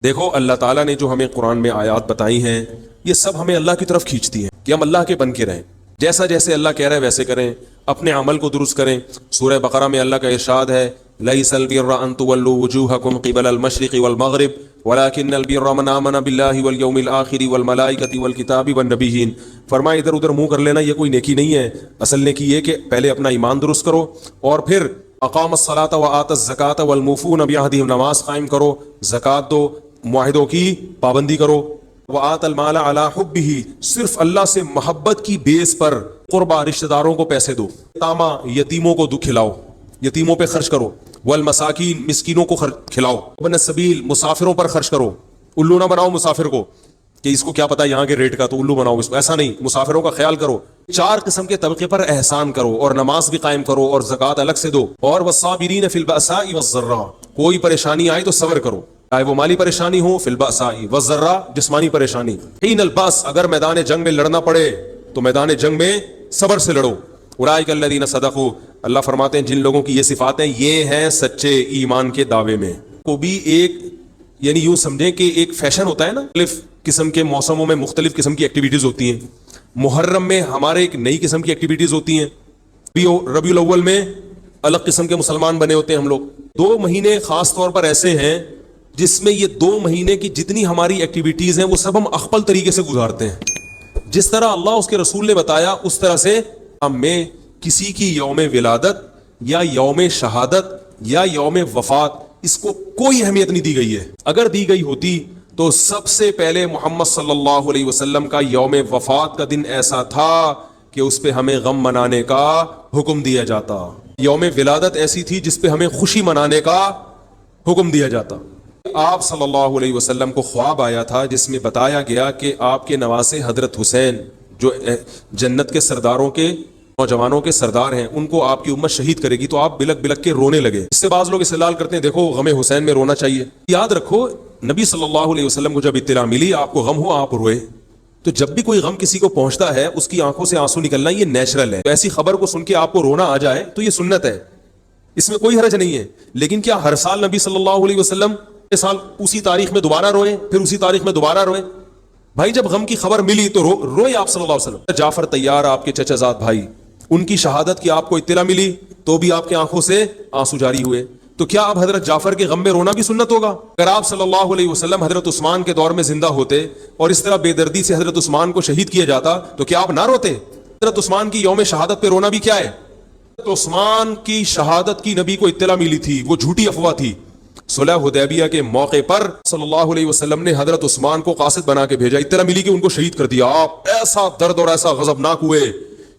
دیکھو اللہ تعالیٰ نے جو ہمیں قرآن میں آیات بتائی ہیں یہ سب ہمیں اللہ کی طرف کھینچتی ہیں کہ ہم اللہ کے بن کے رہیں، جیسا جیسے اللہ کہہ رہا ہے ویسے کریں، اپنے عمل کو درست کریں۔ سورہ بقرہ میں اللہ کا ارشاد ہے لَيْسَ الْبِرَّ أَن تُوَلُّوا وُجُوهَكُمْ قِبَلَ الْمَشْرِقِ وَالْمَغْرِبِ وَلَكِنَّ الْبِرَّ مَنْ آمَنَ بِاللَّهِ وَالْيَوْمِ الْآخِرِ وَالْمَلَائِكَةِ وَالْكِتَابِ وَالنَّبِيِّينَ۔ فرمایا ادھر ادھر منہ کر لینا یہ کوئی نیکی نہیں ہے، اصل نیکی یہ کہ پہلے اپنا ایمان درست کرو اور پھر اقام الصلاۃ وآت الزکاۃ والموفون بعہدہم، نماز قائم کرو، زکوٰۃ دو، معاہدوں کی پابندی کرو، وآت المال علی حبہ، صرف اللہ سے محبت کی بیس پر قربا رشتہ داروں کو پیسے دو، یتامى یتیموں کو کھلاؤ، یتیموں پہ خرچ کرو، والمساکین مسکینوں کو کھلاؤ، ابن السبیل مسافروں پر خرچ کرو، الو نہ بناؤ مسافر کو کہ اس کو کیا پتا یہاں کے ریٹ کا تو الو بناؤ اس کو، ایسا نہیں، مسافروں کا خیال کرو، 4 قسم کے طبقے پر احسان کرو اور نماز بھی قائم کرو اور زکوٰۃ الگ سے دو، اور والصابرین فی البأساء والضراء، کوئی پریشانی آئے تو صبر کرو، چاہے وہ مالی پریشانی ہو، فی البأساء والضراء جسمانی پریشانی، حین البأس اگر میدان جنگ میں لڑنا پڑے تو میدان جنگ میں صبر سے لڑو، اولئک الذین صدقوا، اللہ فرماتے ہیں جن لوگوں کی یہ صفات ہیں یہ ہیں سچے ایمان کے دعوے میں۔ کو بھی ایک یعنی یوں سمجھیں کہ ایک فیشن ہوتا ہے نا، مختلف قسم کے موسموں میں مختلف قسم کی ایکٹیویٹیز ہوتی ہیں، محرم میں ہمارے ایک نئی قسم کی ایکٹیویٹیز ہوتی ہیں، ربیع الاول میں الگ قسم کے مسلمان بنے ہوتے ہیں ہم لوگ۔ 2 مہینے خاص طور پر ایسے ہیں جس میں یہ 2 مہینے کی جتنی ہماری ایکٹیویٹیز ہیں وہ سب ہم اخپل طریقے سے گزارتے ہیں، جس طرح اللہ اس کے رسول نے بتایا اس طرح سے ہم میں کسی کی یوم ولادت یا یوم شہادت یا یوم وفات اس کو کوئی اہمیت نہیں دی گئی ہے، اگر دی گئی ہوتی تو سب سے پہلے محمد صلی اللہ علیہ وسلم کا یوم وفات کا دن ایسا تھا کہ اس پہ ہمیں غم منانے کا حکم دیا جاتا، یوم ولادت ایسی تھی جس پہ ہمیں خوشی منانے کا حکم دیا جاتا۔ آپ صلی اللہ علیہ وسلم کو خواب آیا تھا جس میں بتایا گیا کہ آپ کے نواسے حضرت حسین جو جنت کے سرداروں کے نوجوانوں کے سردار ہیں ان کو آپ کی امت شہید کرے گی، تو آپ بلک بلک کے رونے لگے۔ اس سے بعض لوگ استدلال کرتے ہیں دیکھو غم حسین میں رونا چاہیے، یاد رکھو نبی صلی اللہ علیہ وسلم کو جب اطلاع ملی آپ کو غم ہوا آپ روئے، تو جب بھی کوئی غم کسی کو پہنچتا ہے اس کی آنکھوں سے آنسو نکلنا یہ نیچرل ہے، تو ایسی خبر کو سن کے آپ کو رونا آ جائے تو یہ سنت ہے، اس میں کوئی حرج نہیں ہے۔ لیکن کیا ہر سال نبی صلی اللہ علیہ وسلم سال اسی تاریخ میں دوبارہ روئے پھر اسی تاریخ میں دوبارہ روئے؟ بھائی جب غم کی خبر ملی تو روئے آپ صلی اللہ علیہ وسلم۔ جعفر طیار آپ کے چچا زاد بھائی، ان کی شہادت کی آپ کو اطلاع ملی تو بھی آپ کی آنکھوں سے آنسو جاری ہوئے، تو کیا اب حضرت جعفر کے غم میں رونا بھی سنت ہوگا؟ اگر آپ صلی اللہ علیہ وسلم حضرت عثمان کے دور میں زندہ ہوتے اور اس طرح بے دردی سے حضرت عثمان کو شہید کیا جاتا تو کیا آپ نہ روتے؟ حضرت عثمان کی یوم شہادت پہ رونا بھی کیا ہے؟ حضرت عثمان کی شہادت کی نبی کو اطلاع ملی تھی، وہ جھوٹی افواہ تھی۔ صلح حدیبیہ کے موقع پر صلی اللہ علیہ وسلم نے حضرت عثمان کو قاصد بنا کے بھیجا، اطلاع ملی کہ ان کو شہید کر دیا، آپ ایسا درد اور ایسا غضبناک ہوئے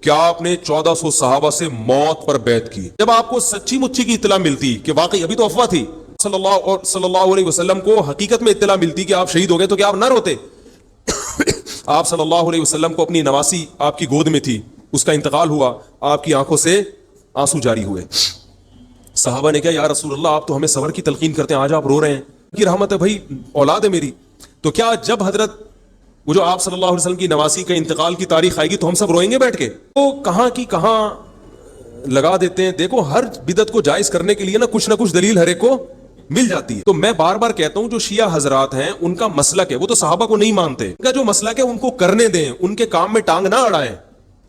کہ آپ نے 1400 صحابہ سے موت پر بیعت کی۔ جب آپ کو سچی مچی کی اطلاع ملتی کہ واقعی ابھی تو افواہ تھی، صلی اللہ علیہ وسلم کو حقیقت میں اطلاع ملتی کہ آپ شہید ہو گئے، تو کیا آپ نہ روتے؟ آپ صلی اللہ علیہ وسلم کو اپنی نواسی آپ کی گود میں تھی، اس کا انتقال ہوا، آپ کی آنکھوں سے آنسو جاری ہوئے۔ صحابہ نے کہا یا رسول اللہ آپ تو ہمیں صبر کی تلقین کرتے ہیں، آج آپ رو رہے ہیں، کی رحمت ہے بھائی، اولاد ہے میری۔ تو کیا جب حضرت وہ جو آپ صلی اللہ علیہ وسلم کی نواسی کا انتقال کی تاریخ آئے گی تو ہم سب روئیں گے بیٹھ کے؟ تو کہاں کی کہاں لگا دیتے ہیں۔ دیکھو ہر بدعت کو جائز کرنے کے لیے نا کچھ دلیل ہر ایک کو مل جاتی ہے۔ تو میں بار بار کہتا ہوں جو شیعہ حضرات ہیں ان کا مسلک ہے، وہ تو صحابہ کو نہیں مانتے، ان کا جو مسلک ہے ان کو کرنے دیں، ان کے کام میں ٹانگ نہ اڑائیں،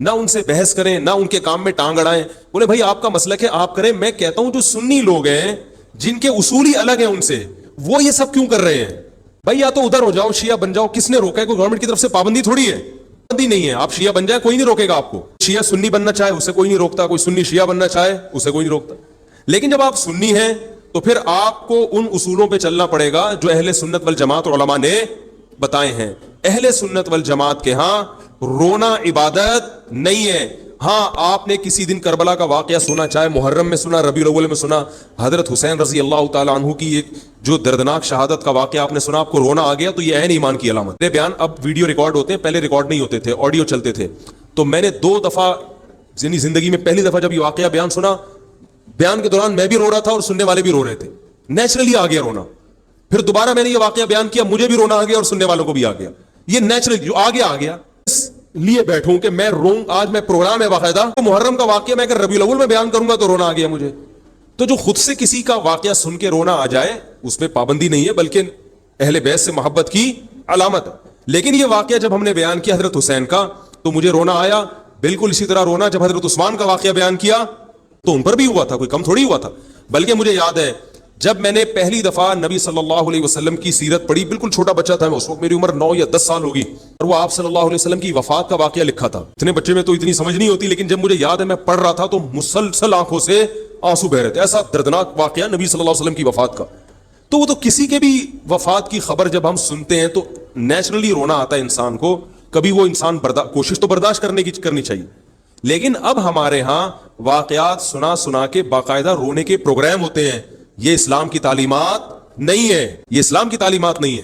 نہ ان سے بحث کریں، نہ ان کے کام میں ٹانگ اڑائیں، بولے بھائی آپ کا مسلک ہے آپ کریں۔ میں کہتا ہوں جو سنی لوگ ہیں جن کے اصول ہی الگ ہیں ان سے، وہ یہ سب کیوں کر رہے ہیں؟ بھائی یا تو ادھر ہو جاؤ شیعہ بن جاؤ، کس نے روکا ہے؟ کوئی گورنمنٹ کی طرف سے پابندی تھوڑی ہے، پابندی نہیں ہے، آپ شیعہ بن جائے کوئی نہیں روکے گا آپ کو۔ شیعہ سنی بننا چاہے اسے کوئی نہیں روکتا، کوئی سنی شیعہ بننا چاہے اسے کوئی نہیں روکتا، لیکن جب آپ سنی ہیں تو پھر آپ کو ان اصولوں پہ چلنا پڑے گا جو اہل سنت والجماعت اور علماء نے بتائے ہیں۔ اہل سنت والجماعت کے ہاں رونا عبادت نہیں ہے۔ ہاں آپ نے کسی دن کربلا کا واقعہ سنا، چاہے محرم میں سنا، ربیع الاول میں سنا، حضرت حسین رضی اللہ تعالیٰ عنہ کی ایک جو دردناک شہادت کا واقعہ آپ نے سنا، آپ کو رونا آ گیا، تو یہ عین ایمان کی علامت۔ میرے بیان اب ویڈیو ریکارڈ ہوتے ہیں، پہلے ریکارڈ نہیں ہوتے تھے، آڈیو چلتے تھے، تو میں نے 2 دفعہ یعنی زندگی میں پہلی دفعہ جب یہ واقعہ بیان سنا، بیان کے دوران میں بھی رو رہا تھا اور سننے والے بھی رو رہے تھے، نیچرلی آ گیا رونا۔ پھر دوبارہ میں نے یہ واقعہ بیان کیا، مجھے بھی رونا آ گیا اور سننے والوں کو بھی آ گیا، یہ نیچرلی جو آ گیا لیے بیٹھوں کہ میں روں۔ آج میں پروگرام ہے باقاعدہ، محرم کا واقعہ میں اگر ربیع الاول میں بیان کروں گا تو رونا آ گیا مجھے۔ تو جو خود سے کسی کا واقعہ سن کے رونا آ جائے اس میں پابندی نہیں ہے، بلکہ اہل بیت سے محبت کی علامت ہے. لیکن یہ واقعہ جب ہم نے بیان کیا حضرت حسین کا تو مجھے رونا آیا. بالکل اسی طرح رونا جب حضرت عثمان کا واقعہ بیان کیا تو ان پر بھی ہوا تھا, کوئی کم تھوڑی ہوا تھا. بلکہ مجھے یاد ہے جب میں نے پہلی دفعہ نبی صلی اللہ علیہ وسلم کی سیرت پڑھی, بالکل چھوٹا بچہ تھا میں اس وقت, میری عمر 9 یا 10 سال ہوگی, اور وہ آپ صلی اللہ علیہ وسلم کی وفات کا واقعہ لکھا تھا. اتنے بچے میں تو اتنی سمجھ نہیں ہوتی, لیکن جب مجھے یاد ہے میں پڑھ رہا تھا تو مسلسل آنکھوں سے آنسو بہ رہے تھے. ایسا دردناک واقعہ نبی صلی اللہ علیہ وسلم کی وفات کا. تو وہ تو کسی کے بھی وفات کی خبر جب ہم سنتے ہیں تو نیچرلی رونا آتا ہے انسان کو. کبھی وہ انسان کوشش تو برداشت کرنی چاہیے, لیکن اب ہمارے ہاں واقعات سنا کے باقاعدہ رونے کے پروگرام ہوتے ہیں. یہ اسلام کی تعلیمات نہیں ہے, یہ اسلام کی تعلیمات نہیں ہے,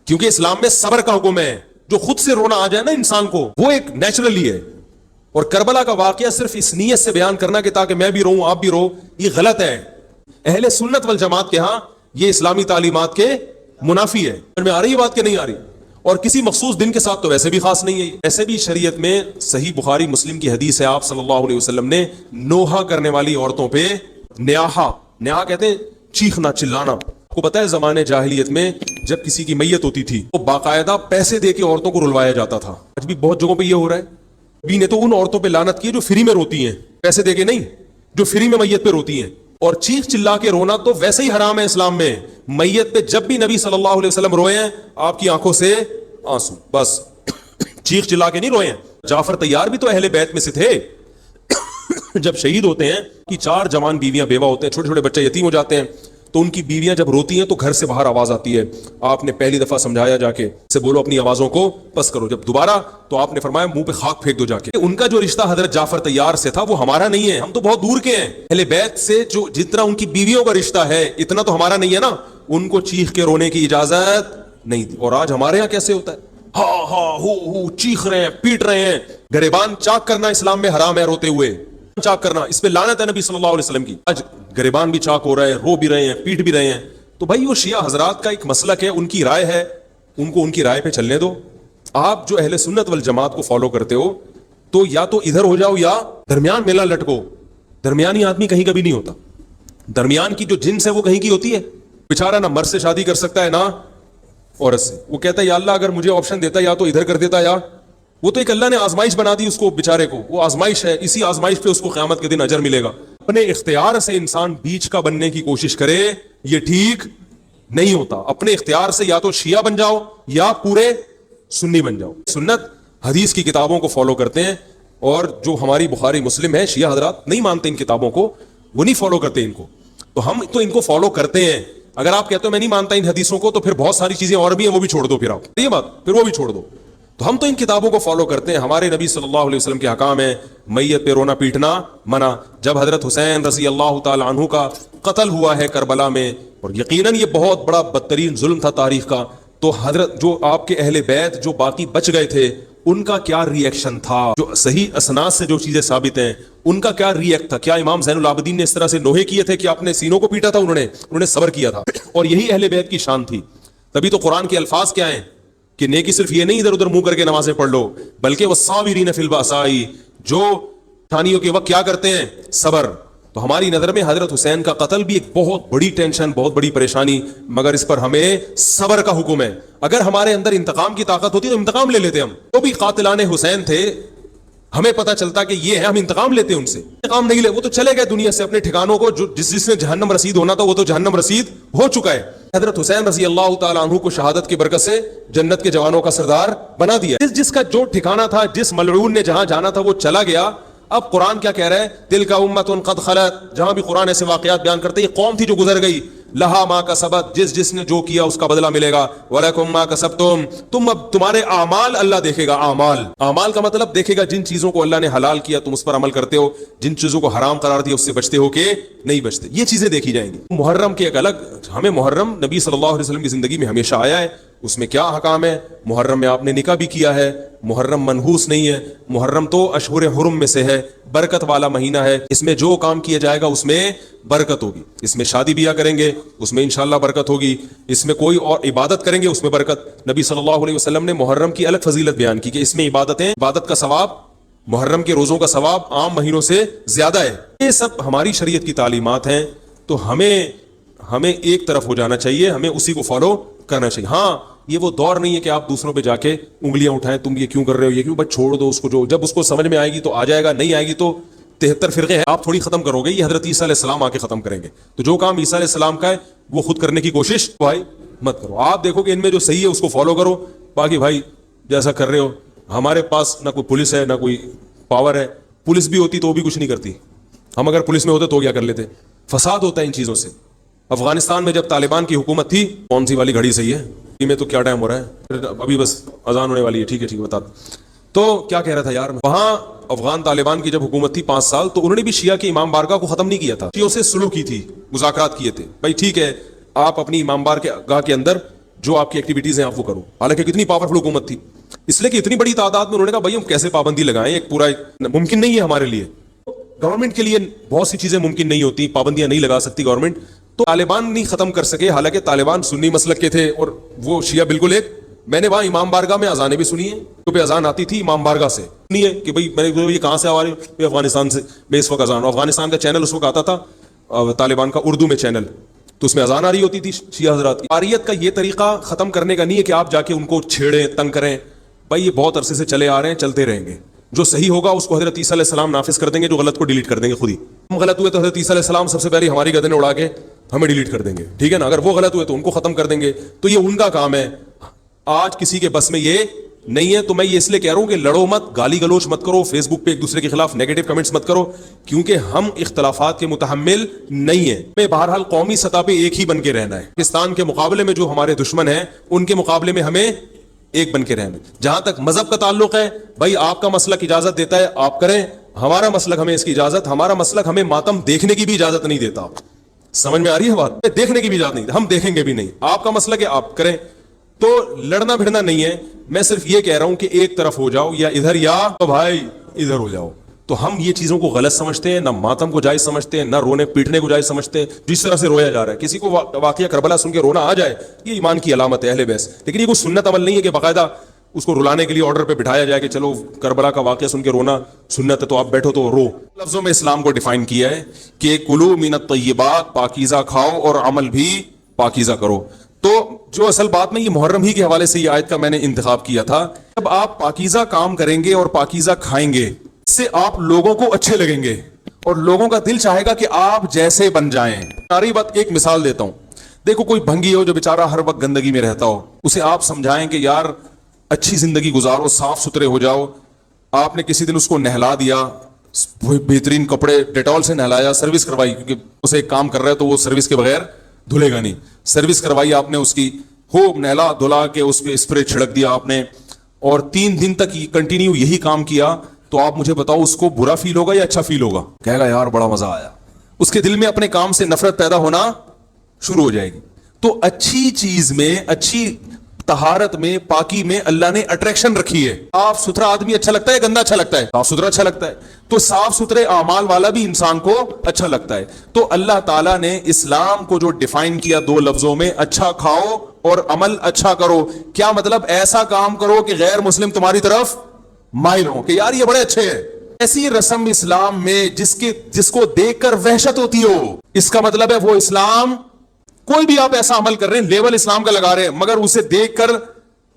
کیونکہ اسلام میں صبر کا حکم ہے. جو خود سے رونا آ جائے نا انسان کو, وہ ایک نیچرلی ہے. اور کربلا کا واقعہ صرف اس نیت سے بیان کرنا کہ تاکہ میں بھی رہوں آپ بھی رہو, یہ غلط ہے. اہل سنت والجماعت کے ہاں یہ اسلامی تعلیمات کے منافی ہے. میں آ رہی ہے بات کہ نہیں آ رہی؟ اور کسی مخصوص دن کے ساتھ تو ویسے بھی خاص نہیں ہے. ایسے بھی شریعت میں صحیح بخاری مسلم کی حدیث ہے, آپ صلی اللہ علیہ وسلم نے نوحہ کرنے والی عورتوں پہ نیاحہ کہتے ہیں چیخنا چلانا. کو پتہ ہے زمانے جاہلیت میں جب کسی کی میت ہوتی تھی تو باقاعدہ پیسے دے کے عورتوں کو رلوایا جاتا تھا. آج بھی بہت جگہوں پہ یہ ہو رہا ہے. نبی نے تو ان عورتوں پہ لعنت کی جو فری میں روتی ہیں, پیسے دے کے نہیں, جو فری میں میت پہ روتی ہیں. اور چیخ چلا کے رونا تو ویسے ہی حرام ہے اسلام میں. میت پہ جب بھی نبی صلی اللہ علیہ وسلم روئے ہیں آپ کی آنکھوں سے آنسو, بس چیخ چلا کے نہیں روئے ہیں. جعفر طیار بھی تو اہل بیت میں سے تھے. جب شہید ہوتے ہیں کہ 4 جوان بیویاں بیوہ ہوتے ہیں, چھوٹے چھوٹے بچے یتیم ہو جاتے ہیں, تو ان کی بیویاں جب روتی ہیں تو گھر سے باہر آواز آتی ہے. آپ نے پہلی دفعہ سمجھایا جا کے سے بولو اپنی آوازوں کو پس کرو. جب دوبارہ تو آپ نے فرمایا منہ پہ خاک پھینک دو جا کے. ان کا جو رشتہ حضرت جعفر طیار سے تھا وہ ہمارا نہیں ہے, ہم تو بہت دور کے ہیں. اہل بیت سے جو جتنا ان کی بیویوں کا رشتہ ہے اتنا تو ہمارا نہیں ہے نا. ان کو چیخ کے رونے کی اجازت نہیں تھی. اور آج ہمارے یہاں کیسے ہوتا ہے, ہاں ہاں ہو چیخ رہے ہیں, پیٹ رہے ہیں. گریبان چاک کرنا اسلام میں حرام ہے, روتے ہوئے چاک کرنا, اس پہ لعنت ہے نبی صلی اللہ علیہ وسلم کی. آج گریبان بھی چاک ہو رہا ہے, رو بھی رہے ہیں, پیٹ بھی رہے ہیں. تو بھائی وہ شیعہ حضرات کا ایک مسلک ہے, ان کی رائے ہے, ان کو ان کی رائے پہ چلنے دو. آپ جو اہل سنت والجماعت کو فالو کرتے ہو تو یا تو ادھر ہو جاؤ یا درمیان میلہ لٹکو. درمیانی آدمی کہیں کبھی نہیں ہوتا. درمیان کی جو جنس ہے وہ کہیں کی ہوتی ہے. بیچارہ نہ مرد سے شادی کر سکتا ہے نہ عورت سے. وہ کہتا ہے یا اللہ اگر مجھے آپشن دیتا یا تو ادھر کر دیتا, یا وہ تو ایک اللہ نے آزمائش بنا دی اس کو بیچارے کو. وہ آزمائش ہے, اسی آزمائش پہ اس کو قیامت کے دن اجر ملے گا. اپنے اختیار سے انسان بیچ کا بننے کی کوشش کرے, یہ ٹھیک نہیں ہوتا. اپنے اختیار سے یا تو شیعہ بن جاؤ یا پورے سنی بن جاؤ. سنت حدیث کی کتابوں کو فالو کرتے ہیں, اور جو ہماری بخاری مسلم ہے شیعہ حضرات نہیں مانتے ان کتابوں کو, وہ نہیں فالو کرتے ان کو. تو ہم تو ان کو فالو کرتے ہیں. اگر آپ کہتے ہو میں نہیں مانتا ان حدیثوں کو تو پھر بہت ساری چیزیں اور بھی ہیں وہ بھی چھوڑ دو. پھر آپ یہ بات پھر وہ بھی چھوڑ دو. تو ہم تو ان کتابوں کو فالو کرتے ہیں. ہمارے نبی صلی اللہ علیہ وسلم کے حکام ہیں میت پہ رونا پیٹنا منع. جب حضرت حسین رضی اللہ تعالی عنہ کا قتل ہوا ہے کربلا میں, اور یقیناً یہ بہت بڑا بدترین ظلم تھا تاریخ کا, تو حضرت جو آپ کے اہل بیت جو باقی بچ گئے تھے ان کا کیا ری ایکشن تھا, جو صحیح اسناد سے جو چیزیں ثابت ہیں ان کا کیا ری ایکٹ تھا. کیا امام زین العابدین نے اس طرح سے نوحے کیے تھے کہ آپ نے سینوں کو پیٹا تھا؟ انہوں نے صبر کیا تھا, اور یہی اہل بیت کی شان تھی. تبھی تو قرآن کے الفاظ کیا ہیں کہ نیکی صرف یہ نہیں ادھر ادھر منہ کر کے نمازیں پڑھ لو, بلکہ والصابرین فی البأساء, جو ٹھانیوں کے وقت کیا کرتے ہیں, صبر. تو ہماری نظر میں حضرت حسین کا قتل بھی ایک بہت بڑی ٹینشن, بہت بڑی پریشانی, مگر اس پر ہمیں صبر کا حکم ہے. اگر ہمارے اندر انتقام کی طاقت ہوتی تو انتقام لے لیتے. ہم تو بھی قاتلان حسین تھے, ہمیں پتا چلتا کہ یہ ہے, ہم انتقام لیتے ان سے. انتقام نہیں لے, وہ تو چلے گئے دنیا سے اپنے ٹھکانوں کو. جو جس نے جہنم رسید ہونا تھا وہ تو جہنم رسید ہو چکا ہے. حضرت حسین رضی اللہ تعالیٰ عنہ کو شہادت کی برکت سے جنت کے جوانوں کا سردار بنا دیا. جس کا جو ٹھکانہ تھا, جس ملعون نے جہاں جانا تھا وہ چلا گیا. اب قرآن کیا کہہ رہا ہے, تلک امۃ قد خلت. جہاں بھی قرآن ایسے واقعات بیان کرتے ہیں, یہ قوم تھی جو گزر گئی, لہا ما کسبت, جس نے جو کیا اس کا بدلہ ملے گا, ولکم ما کسبتم, تم اب تمہارے اعمال اللہ دیکھے گا. اعمال کا مطلب دیکھے گا جن چیزوں کو اللہ نے حلال کیا تم اس پر عمل کرتے ہو, جن چیزوں کو حرام قرار دیا اس سے بچتے ہو کہ نہیں بچتے, یہ چیزیں دیکھی جائیں گی. محرم کے ایک الگ, ہمیں محرم نبی صلی اللہ علیہ وسلم کی زندگی میں ہمیشہ آیا ہے, اس میں کیا حکام ہے. محرم میں آپ نے نکاح بھی کیا ہے, محرم منحوس نہیں ہے, محرم تو اشہر حرم میں سے ہے, برکت والا مہینہ ہے, اس میں جو کام کیا جائے گا اس میں برکت ہوگی. اس میں شادی بیاہ کریں گے اس میں انشاءاللہ برکت ہوگی, اس میں کوئی اور عبادت کریں گے اس میں برکت. نبی صلی اللہ علیہ وسلم نے محرم کی الگ فضیلت بیان کی کہ اس میں عبادت کا ثواب, محرم کے روزوں کا ثواب عام مہینوں سے زیادہ ہے. یہ سب ہماری شریعت کی تعلیمات ہیں, تو ہمیں ایک طرف ہو جانا چاہیے, ہمیں اسی کو فالو کرنا چاہیے. ہاں یہ وہ دور نہیں ہے کہ آپ دوسروں پہ جا کے انگلیاں اٹھائیں, تم یہ کیوں کر رہے ہو, یہ کیوں, بس چھوڑ دو اس کو, جو جب اس کو سمجھ میں آئے گی تو آ جائے گا, نہیں آئے گی تو 73 فرقے ہیں آپ تھوڑی ختم کرو گے, یہ حضرت عیسیٰ علیہ السلام آ کے ختم کریں گے. تو جو کام عیسیٰ علیہ السلام کا ہے وہ خود کرنے کی کوشش بھائی مت کرو. آپ دیکھو کہ ان میں جو صحیح ہے اس کو فالو کرو, باقی بھائی جیسا کر رہے ہو. ہمارے پاس نہ کوئی پولیس ہے نہ کوئی پاور ہے, پولیس بھی ہوتی تو وہ بھی کچھ نہیں کرتی. ہم اگر پولیس میں ہوتے تو کیا کر لیتے. فساد ہوتا ہے ان چیزوں سے. افغانستان میں جب طالبان کی حکومت تھی, کون سی والی گھڑی صحیح ہے میں تو کیا ٹائم ہو رہا ہے, ابھی بس اذان ہونے والی ہے, ٹھیک ہے بتا. تو کیا کہہ رہا تھا یار, وہاں افغان طالبان کی جب حکومت تھی 5 سال, تو انہوں نے بھی شیعہ کی امام بارگاہ کو ختم نہیں کیا تھا, شیعوں سے سلوک کی تھی, مذاکرات کیے تھے, بھائی ٹھیک ہے آپ اپنی امام بارگاہ کے اندر جو آپ کی ایکٹیویٹیز ہیں آپ وہ کرو. حالانکہ کتنی پاورفل حکومت تھی, اس لیے کہ اتنی بڑی تعداد میں انہوں نے کہا بھائی ہم کیسے پابندی لگائیں, ایک پورا ممکن نہیں ہے ہمارے لیے. گورنمنٹ کے لیے بہت سی چیزیں ممکن نہیں ہوتی, پابندیاں نہیں لگا سکتی گورنمنٹ, تو طالبان نہیں ختم کر سکے. حالانکہ طالبان سنی مسلک کے تھے اور وہ شیعہ بالکل ایک. میں نے وہاں امام بارگاہ میں اذانیں بھی سنی ہیں, جو پہ اذان آتی تھی امام بارگاہ سے, نہیں ہے کہ بھائی میں نے یہ کہاں سے آ رہی ہوں, افغانستان سے. میں اس وقت اذان, افغانستان کا چینل اس وقت آتا تھا طالبان کا اردو میں چینل, تو اس میں اذان آ رہی ہوتی تھی شیعہ حضرات کی. عاریت کا یہ طریقہ ختم کرنے کا نہیں ہے کہ آپ جا کے ان کو چھیڑیں تنگ کریں. بھائی یہ بہت عرصے سے چلے آ رہے ہیں, چلتے رہیں گے. جو صحیح ہوگا اس کو حضرت عیسیٰ علیہ السلام نافذ کر دیں گے, جو غلط کو ڈیلیٹ کر دیں گے خود ہی. ہم غلط ہوئے تو حضرت عیسیٰ علیہ السلام سب سے پہلے ہماری گردنیں اڑا کے ہمیں ڈیلیٹ کر دیں گے, ٹھیک ہے نا. اگر وہ غلط ہوئے تو ان کو ختم کر دیں گے, تو یہ ان کا کام ہے. آج کسی کے بس میں یہ نہیں ہے. تو میں یہ اس لیے کہہ رہا ہوں کہ لڑو مت, گالی گلوچ مت کرو, فیس بک پہ ایک دوسرے کے خلاف نیگیٹو کمنٹس مت کرو, کیونکہ ہم اختلافات کے متحمل نہیں ہیں. ہمیں بہرحال قومی سطح پہ ایک ہی بن کے رہنا ہے. پاکستان کے مقابلے میں جو ہمارے دشمن ہیں ان کے مقابلے میں ہمیں ایک بن کے رہنا. جہاں تک مذہب کا تعلق ہے, بھائی آپ کا مسلک اجازت دیتا ہے آپ کریں, ہمارا مسلک ہمیں اس کی اجازت, ہمارا مسلک ہمیں ماتم دیکھنے کی بھی اجازت نہیں دیتا. سمجھ میں آ رہی ہے بات, دیکھنے کی بھی اجازت نہیں, ہم دیکھیں گے بھی نہیں. آپ کا مسلک ہے آپ کریں. تو لڑنا بھڑنا نہیں ہے. میں صرف یہ کہہ رہا ہوں کہ ایک طرف ہو جاؤ, یا ادھر یا تو بھائی ادھر ہو جاؤ. تو ہم یہ چیزوں کو غلط سمجھتے ہیں, نہ ماتم کو جائز سمجھتے ہیں, نہ رونے پیٹنے کو جائز سمجھتے ہیں. جس طرح سے رویا جا رہا ہے, کسی کو واقعہ کربلا سن کے رونا آ جائے, یہ ایمان کی علامت ہے اہل بیت. لیکن یہ کوئی سنت عمل نہیں ہے کہ باقاعدہ اس کو رلانے کے لیے آرڈر پہ بٹھایا جائے کہ چلو کربلا کا واقعہ سن کے رونا سنت ہے تو آپ بیٹھو تو رو. لفظوں میں اسلام کو ڈیفائن کیا ہے کہ کلو من الطیبات, پاکیزہ کھاؤ اور عمل بھی پاکیزہ کرو. تو جو اصل بات میں یہ محرم ہی کے حوالے سے یہ آیت کا میں نے انتخاب کیا تھا. جب آپ پاکیزہ کام کریں گے اور پاکیزہ کھائیں گے, اس سے آپ لوگوں کو اچھے لگیں گے اور لوگوں کا دل چاہے گا کہ آپ جیسے بن جائیں. ساری بات ایک مثال دیتا ہوں. دیکھو کوئی بھنگی ہو جو بیچارہ ہر وقت گندگی میں رہتا ہو, اسے آپ سمجھائیں کہ یار اچھی زندگی گزارو, صاف ستھرے ہو جاؤ. آپ نے کسی دن اس کو نہلا دیا, بہترین کپڑے ڈیٹول سے نہلایا, سروس کروائی, کیونکہ اسے ایک کام کر رہا ہے تو وہ سروس کے بغیر دھلے گا نہیں. سروس کروائی آپ نے اس کی, خوب نہلا دھلا کے اس پہ اسپرے چھڑک دیا آپ نے, اور 3 دن تک کنٹینیو یہی کام کیا, تو آپ مجھے بتاؤ اس کو برا فیل ہوگا یا اچھا فیل ہوگا؟ کہے گا یار بڑا مزہ آیا. اس کے دل میں اپنے کام سے نفرت پیدا ہونا شروع ہو جائے گی. تو اچھی چیز میں, اچھی طہارت میں, پاکی میں اللہ نے اٹریکشن رکھی ہے. صاف ستھرا آدمی اچھا لگتا ہے, گندا اچھا لگتا ہے؟ صاف ستھرا اچھا لگتا ہے. تو صاف ستھرے اعمال والا بھی انسان کو اچھا لگتا ہے. تو اللہ تعالیٰ نے اسلام کو جو ڈیفائن کیا 2 لفظوں میں, اچھا کھاؤ اور عمل اچھا کرو. کیا مطلب؟ ایسا کام کرو کہ غیر مسلم تمہاری طرف مائل ہو کہ یار یہ بڑے اچھے ہیں. ایسی رسم اسلام میں جس کو دیکھ کر وحشت ہوتی ہو, اس کا مطلب ہے وہ اسلام. کوئی بھی آپ ایسا عمل کر رہے ہیں, لیبل اسلام کا لگا رہے ہیں, مگر اسے دیکھ کر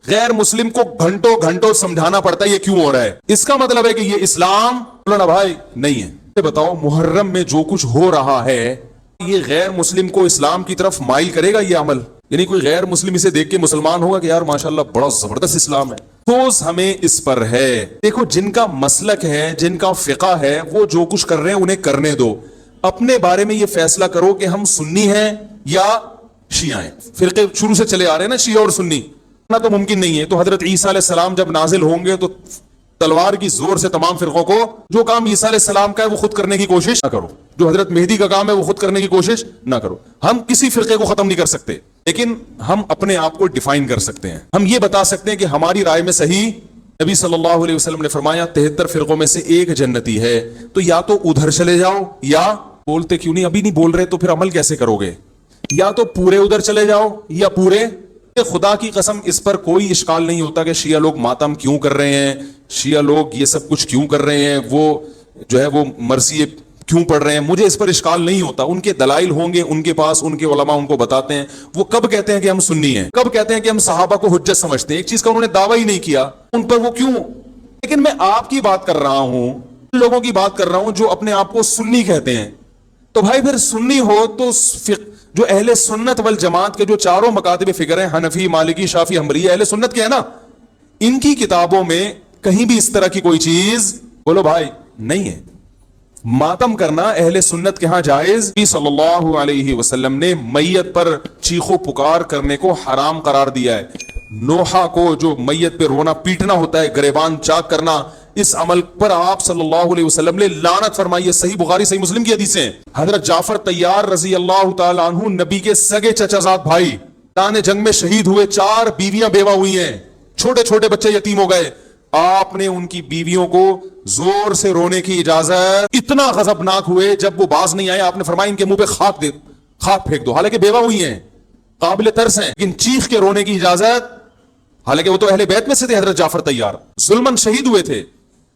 غیر مسلم کو گھنٹوں گھنٹوں سمجھانا پڑتا ہے یہ کیوں ہو رہا ہے. اس کا مطلب ہے کہ یہ اسلام نا بھائی نہیں ہے. بتاؤ محرم میں جو کچھ ہو رہا ہے, یہ غیر مسلم کو اسلام کی طرف مائل کرے گا یہ عمل؟ یعنی کوئی غیر مسلم اسے دیکھ کے مسلمان ہوگا کہ یار ماشاءاللہ بڑا زبردست اسلام ہے؟ افسوس ہمیں اس پر ہے. دیکھو جن کا مسلک ہے, جن کا فقہ ہے, وہ جو کچھ کر رہے ہیں انہیں کرنے دو. اپنے بارے میں یہ فیصلہ کرو کہ ہم سنی ہیں یا شیعہ ہیں. فرقے شروع سے چلے آ رہے ہیں نا, شیعہ اور سنی, نہ تو ممکن نہیں ہے. تو حضرت عیسیٰ علیہ السلام جب نازل ہوں گے تو تلوار کی زور سے تمام فرقوں کو, جو کام عیسیٰ علیہ السلام کا ہے وہ خود کرنے کی کوشش نہ کرو, جو حضرت مہدی کا کام ہے وہ خود کرنے کی کوشش نہ کرو. ہم کسی فرقے کو ختم نہیں کر سکتے, لیکن ہم اپنے آپ کو ڈیفائن کر سکتے ہیں. ہم یہ بتا سکتے ہیں کہ ہماری رائے میں صحیح. نبی صلی اللہ علیہ وسلم نے فرمایا 73 فرقوں میں سے ایک جنتی ہے, تو یا تو ادھر چلے جاؤ, یا بولتے کیوں نہیں, ابھی نہیں بول رہے تو پھر عمل کیسے کرو گے, یا تو پورے ادھر چلے جاؤ یا پورے. خدا کی قسم اس پر کوئی اشکال نہیں ہوتا کہ شیعہ لوگ ماتم کیوں کر رہے ہیں, شیعہ لوگ یہ سب کچھ کیوں کر رہے ہیں. وہ جو ہے وہ مرثی کیوں پڑھ رہے ہیں؟ مجھے اس پر اشکال نہیں ہوتا، ان کے دلائل ہوں گے ان کے پاس، ان کے علماء ان کو بتاتے ہیں۔ وہ کب کہتے ہیں کہ ہم سنی ہیں، کب کہتے ہیں کہ ہم صحابہ کو حجت سمجھتے ہیں؟ ایک چیز کا انہوں نے دعویٰ ہی نہیں کیا، ان پر وہ کیوں؟ لیکن میں آپ کی بات کر رہا ہوں، ان لوگوں کی بات کر رہا ہوں جو اپنے آپ کو سنی کہتے ہیں۔ تو بھائی پھر سنی ہو تو جو اہل سنت والجماعت کے جو چاروں مکاتب فکر ہیں، حنفی، مالکی، شافعی، حنبلی، اہل سنت کے ہیں نا، ان کی کتابوں میں کہیں بھی اس طرح کی کوئی چیز بولو بھائی نہیں ہے۔ ماتم کرنا اہل سنت کے ہاں جائز، صلی اللہ علیہ وسلم نے میت پر چیخو پکار کرنے کو حرام قرار دیا ہے۔ نوحہ کو جو میت پہ رونا پیٹنا ہوتا ہے، گریبان چاک کرنا، اس عمل پر آپ صلی اللہ علیہ وسلم نے لعنت فرمائی ہے۔ صحیح بخاری صحیح مسلم کی حدیث ہیں۔ حضرت جعفر طیار رضی اللہ تعالی عنہ نبی کے سگے چچا زاد بھائی، میدان جنگ میں شہید ہوئے، 4 بیویاں بیوہ ہوئی ہیں، چھوٹے چھوٹے بچے یتیم ہو گئے۔ آپ نے ان کی بیویوں کو زور سے رونے کی اجازت، اتنا غضبناک ہوئے جب وہ باز نہیں آئے، آپ نے فرمایا ان کے منہ پہ خاک پھینک دو، حالانکہ بیوہ ہوئی ہیں، قابل ترس ہیں، لیکن چیخ کے رونے کی اجازت، حالانکہ وہ تو اہل بیت میں سے تھے۔ حضرت جعفر طیار ظلمن شہید ہوئے تھے۔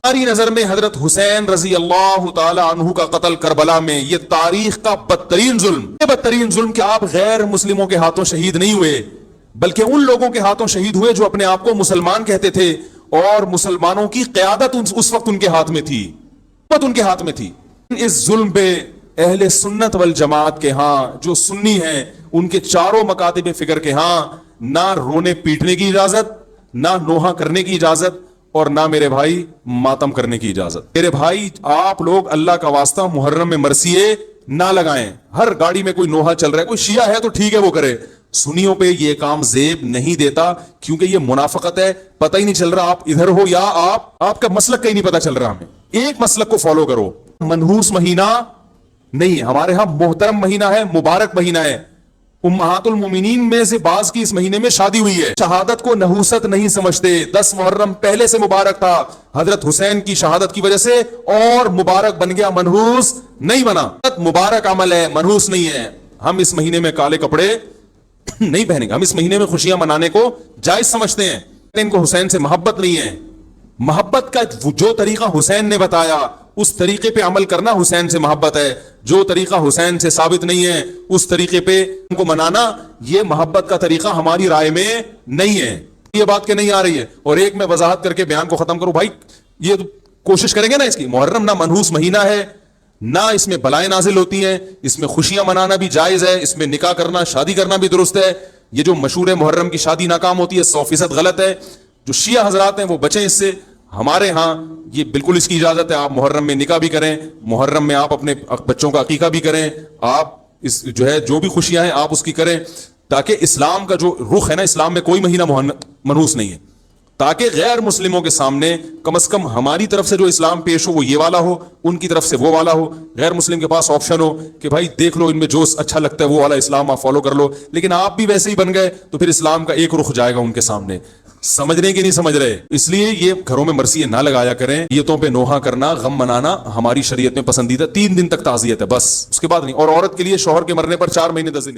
ہماری نظر میں حضرت حسین رضی اللہ تعالی عنہ کا قتل کربلا میں یہ تاریخ کا بدترین ظلم، یہ بدترین ظلم کہ آپ غیر مسلموں کے ہاتھوں شہید نہیں ہوئے بلکہ ان لوگوں کے ہاتھوں شہید ہوئے جو اپنے آپ کو مسلمان کہتے تھے، اور مسلمانوں کی قیادت اس وقت ان کے ہاتھ میں تھی، ان کے ہاتھ میں تھی۔ اس ظلم پہ اہل سنت والجماعت کے ہاں جو سنی ہیں، ان کے چاروں مکاتب فکر کے ہاں نہ رونے پیٹنے کی اجازت، نہ نوحہ کرنے کی اجازت، اور نہ میرے بھائی ماتم کرنے کی اجازت۔ میرے بھائی آپ لوگ اللہ کا واسطہ محرم میں مرثیے نہ لگائیں۔ ہر گاڑی میں کوئی نوحہ چل رہا ہے، کوئی شیعہ ہے تو ٹھیک ہے وہ کرے، سنیوں پہ یہ کام زیب نہیں دیتا، کیونکہ یہ منافقت ہے۔ پتہ ہی نہیں چل رہا آپ ادھر ہو یا آپ کا مسلک کہیں نہیں پتہ چل رہا ہمیں۔ ایک مسلک کو فالو کرو۔ منحوس مہینہ نہیں، ہمارے ہاں محترم مہینہ ہے، مبارک مہینہ ہے۔ امہات المومنین میں سے بعض کی اس مہینے میں شادی ہوئی ہے۔ شہادت کو نحوست نہیں سمجھتے۔ 10 محرم پہلے سے مبارک تھا، حضرت حسین کی شہادت کی وجہ سے اور مبارک بن گیا، منحوس نہیں بنا۔ مبارک عمل ہے، منحوس نہیں ہے۔ ہم اس مہینے میں کالے کپڑے نہیں پہنیں گے، ہم اس مہینے میں خوشیاں منانے کو جائز سمجھتے ہیں۔ ان کو حسین سے محبت نہیں ہے۔ محبت کا جو طریقہ حسین نے بتایا اس طریقے پہ عمل کرنا حسین سے محبت ہے۔ جو طریقہ حسین سے ثابت نہیں ہے اس طریقے پہ ان کو منانا یہ محبت کا طریقہ ہماری رائے میں نہیں ہے۔ یہ بات کہ نہیں آ رہی ہے۔ اور ایک میں وضاحت کر کے بیان کو ختم کروں، بھائی یہ کوشش کریں گے نا، اس کی محرم نہ منحوس مہینہ ہے، نہ اس میں بلائیں نازل ہوتی ہیں، اس میں خوشیاں منانا بھی جائز ہے، اس میں نکاح کرنا، شادی کرنا بھی درست ہے۔ یہ جو مشہور ہے محرم کی شادی ناکام ہوتی ہے، 100% غلط ہے۔ جو شیعہ حضرات ہیں وہ بچیں اس سے۔ ہمارے ہاں یہ بالکل اس کی اجازت ہے، آپ محرم میں نکاح بھی کریں، محرم میں آپ اپنے بچوں کا عقیقہ بھی کریں، آپ اس جو ہے جو بھی خوشیاں ہیں آپ اس کی کریں، تاکہ اسلام کا جو رخ ہے نا، اسلام میں کوئی مہینہ منحوس نہیں ہے، تاکہ غیر مسلموں کے سامنے کم از کم ہماری طرف سے جو اسلام پیش ہو وہ یہ والا ہو، ان کی طرف سے وہ والا ہو، غیر مسلم کے پاس آپشن ہو کہ بھائی دیکھ لو ان میں جو اچھا لگتا ہے وہ والا اسلام آپ فالو کر لو، لیکن آپ بھی ویسے ہی بن گئے تو پھر اسلام کا ایک رخ جائے گا ان کے سامنے۔ سمجھ رہے کہ نہیں سمجھ رہے؟ اس لیے یہ گھروں میں مرثیے نہ لگایا کریں۔ نیتوں پہ نوحہ کرنا، غم منانا ہماری شریعت میں پسندیدہ، 3 دن تک تعزیت ہے بس، اس کے بعد نہیں۔ اور عورت کے لیے شوہر کے مرنے پر 4 مہینے 10 دن